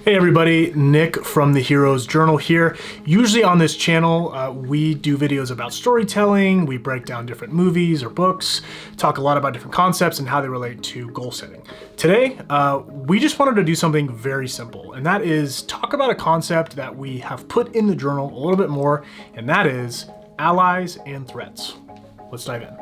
Hey everybody, Nick from the Hero's Journal here. Usually on this channel, we do videos about storytelling, we break down different movies or books, talk a lot about different concepts and how they relate to goal setting. Today, we just wanted to do something very simple, and that is talk about a concept that we have put in the journal a little bit more, and that is allies and threats. Let's dive in.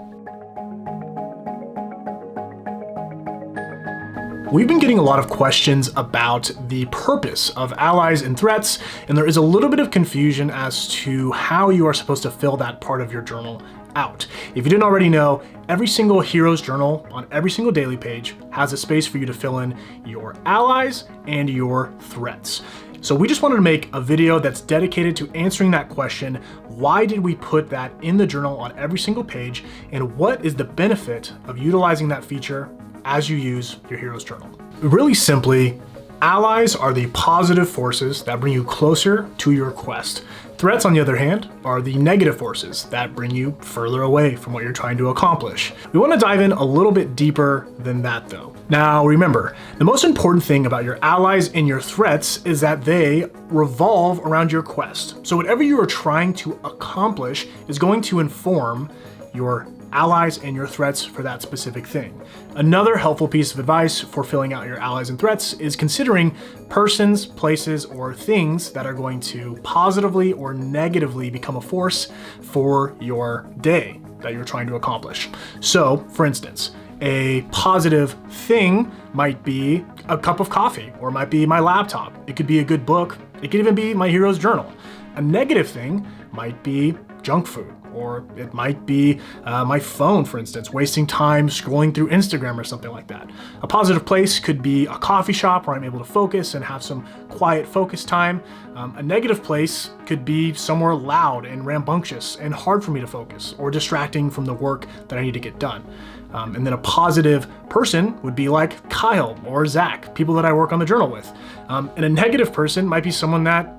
We've been getting a lot of questions about the purpose of allies and threats, and there is a little bit of confusion as to how you are supposed to fill that part of your journal out. If you didn't already know, every single Hero's Journal on every single daily page has a space for you to fill in your allies and your threats. So we just wanted to make a video that's dedicated to answering that question. Why did we put that in the journal on every single page, and what is the benefit of utilizing that feature as you use your Hero's Journal? Really simply, allies are the positive forces that bring you closer to your quest. Threats, on the other hand, are the negative forces that bring you further away from what you're trying to accomplish. We want to dive in a little bit deeper than that though. Now remember, the most important thing about your allies and your threats is that they revolve around your quest. So whatever you are trying to accomplish is going to inform your allies and your threats for that specific thing. Another helpful piece of advice for filling out your allies and threats is considering persons, places, or things that are going to positively or negatively become a force for your day that you're trying to accomplish. So, for instance, a positive thing might be a cup of coffee, or it might be my laptop. It could be a good book. It could even be my Hero's Journal. A negative thing might be junk food, or it might be my phone, for instance, wasting time scrolling through Instagram or something like that. A positive place could be a coffee shop where I'm able to focus and have some quiet focus time. A negative place could be somewhere loud and rambunctious and hard for me to focus, or distracting from the work that I need to get done. And then a positive person would be like Kyle or Zach, people that I work on the journal with. And a negative person might be someone that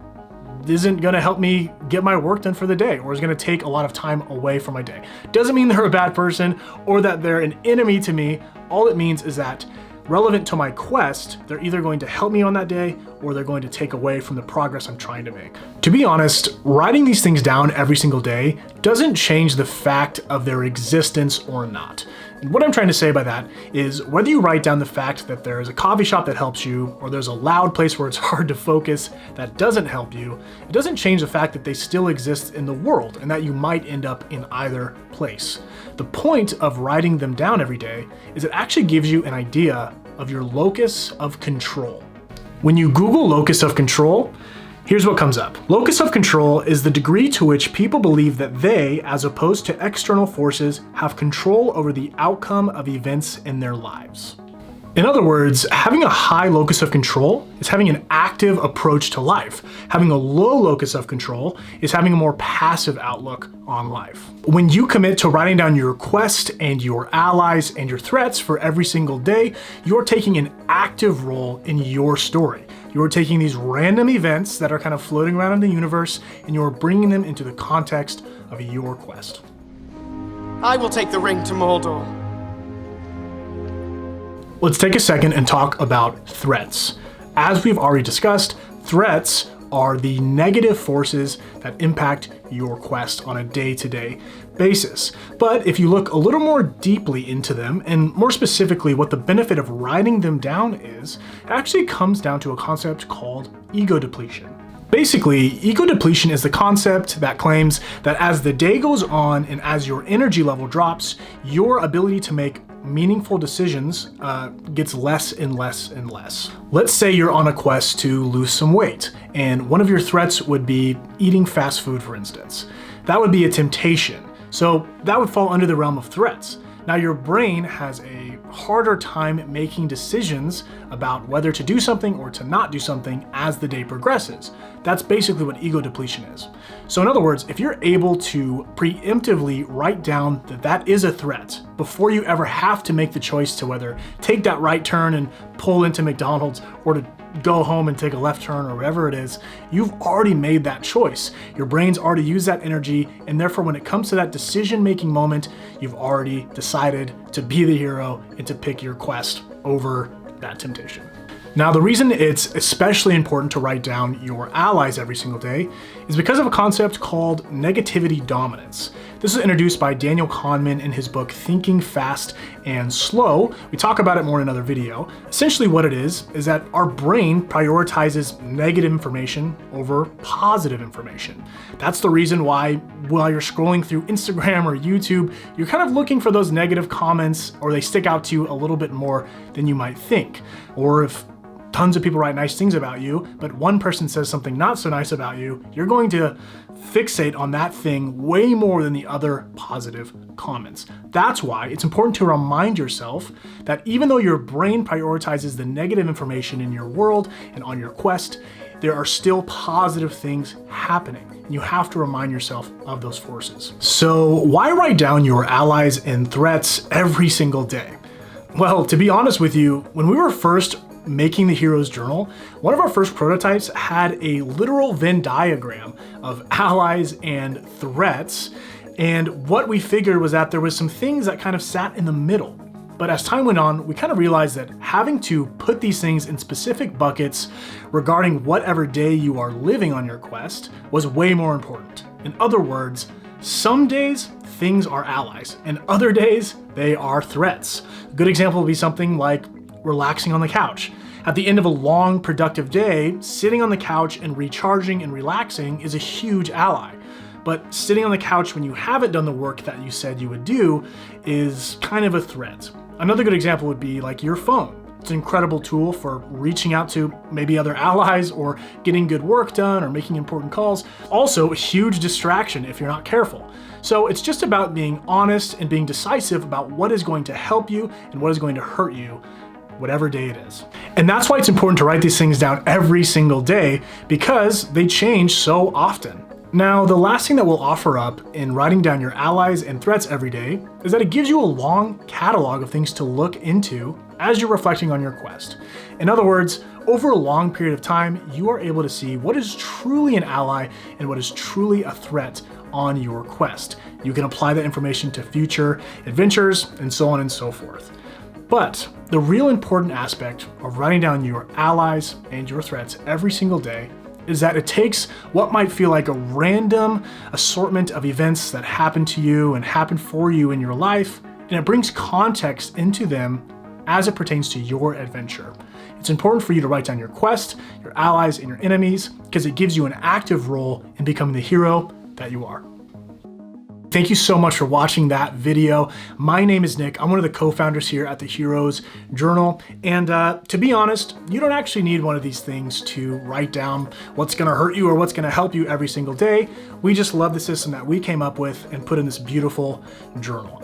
isn't gonna help me get my work done for the day, or is gonna take a lot of time away from my day. Doesn't mean they're a bad person or that they're an enemy to me. All it means is that relevant to my quest, they're either going to help me on that day or they're going to take away from the progress I'm trying to make. To be honest, writing these things down every single day doesn't change the fact of their existence or not. And what I'm trying to say by that is whether you write down the fact that there's a coffee shop that helps you, or there's a loud place where it's hard to focus that doesn't help you, it doesn't change the fact that they still exist in the world and that you might end up in either place. The point of writing them down every day is it actually gives you an idea of your locus of control. When you Google locus of control, here's what comes up. Locus of control is the degree to which people believe that they, as opposed to external forces, have control over the outcome of events in their lives. In other words, having a high locus of control is having an active approach to life. Having a low locus of control is having a more passive outlook on life. When you commit to writing down your quest and your allies and your threats for every single day, you're taking an active role in your story. You're taking these random events that are kind of floating around in the universe and you're bringing them into the context of your quest. I will take the ring to Mordor. Let's take a second and talk about threats. As we've already discussed, threats are the negative forces that impact your quest on a day-to-day basis. But if you look a little more deeply into them, and more specifically what the benefit of writing them down is, it actually comes down to a concept called ego depletion. Basically, ego depletion is the concept that claims that as the day goes on and as your energy level drops, your ability to make meaningful decisions gets less and less and less. Let's say you're on a quest to lose some weight, and one of your threats would be eating fast food, for instance. That would be a temptation. So that would fall under the realm of threats. Now your brain has a harder time making decisions about whether to do something or to not do something as the day progresses. That's basically what ego depletion is. So in other words, if you're able to preemptively write down that that is a threat before you ever have to make the choice to whether take that right turn and pull into McDonald's or to go home and take a left turn or whatever it is, you've already made that choice. Your brain's already used that energy, and therefore when it comes to that decision-making moment, you've already decided to be the hero and to pick your quest over that temptation. Now, the reason it's especially important to write down your allies every single day is because of a concept called negativity dominance. This was introduced by Daniel Kahneman in his book, Thinking Fast and Slow. We talk about it more in another video. Essentially what it is that our brain prioritizes negative information over positive information. That's the reason why while you're scrolling through Instagram or YouTube, you're kind of looking for those negative comments, or they stick out to you a little bit more than you might think. Or if tons of people write nice things about you, but one person says something not so nice about you, you're going to fixate on that thing way more than the other positive comments. That's why it's important to remind yourself that even though your brain prioritizes the negative information in your world and on your quest, there are still positive things happening. You have to remind yourself of those forces. So why write down your allies and threats every single day? Well, to be honest with you, when we were first making the Hero's Journal, one of our first prototypes had a literal Venn diagram of allies and threats. And what we figured was that there was some things that kind of sat in the middle. But as time went on, we kind of realized that having to put these things in specific buckets regarding whatever day you are living on your quest was way more important. In other words, some days things are allies, and other days they are threats. A good example would be something like relaxing on the couch. At the end of a long, productive day, sitting on the couch and recharging and relaxing is a huge ally. But sitting on the couch when you haven't done the work that you said you would do is kind of a threat. Another good example would be like your phone. It's an incredible tool for reaching out to maybe other allies or getting good work done or making important calls. Also, a huge distraction if you're not careful. So it's just about being honest and being decisive about what is going to help you and what is going to hurt you, whatever day it is. And that's why it's important to write these things down every single day, because they change so often. Now, the last thing that we'll offer up in writing down your allies and threats every day is that it gives you a long catalog of things to look into as you're reflecting on your quest. In other words, over a long period of time, you are able to see what is truly an ally and what is truly a threat on your quest. You can apply that information to future adventures and so on and so forth. But the real important aspect of writing down your allies and your threats every single day is that it takes what might feel like a random assortment of events that happen to you and happen for you in your life, and it brings context into them as it pertains to your adventure. It's important for you to write down your quest, your allies, and your enemies, because it gives you an active role in becoming the hero that you are. Thank you so much for watching that video. My name is Nick. I'm one of the co-founders here at the Hero's Journal. And to be honest, you don't actually need one of these things to write down what's gonna hurt you or what's gonna help you every single day. We just love the system that we came up with and put in this beautiful journal.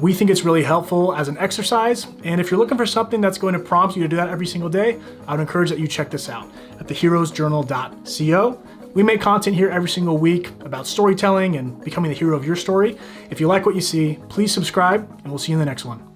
We think it's really helpful as an exercise. And if you're looking for something that's going to prompt you to do that every single day, I would encourage that you check this out at theheroesjournal.co. We make content here every single week about storytelling and becoming the hero of your story. If you like what you see, please subscribe, and we'll see you in the next one.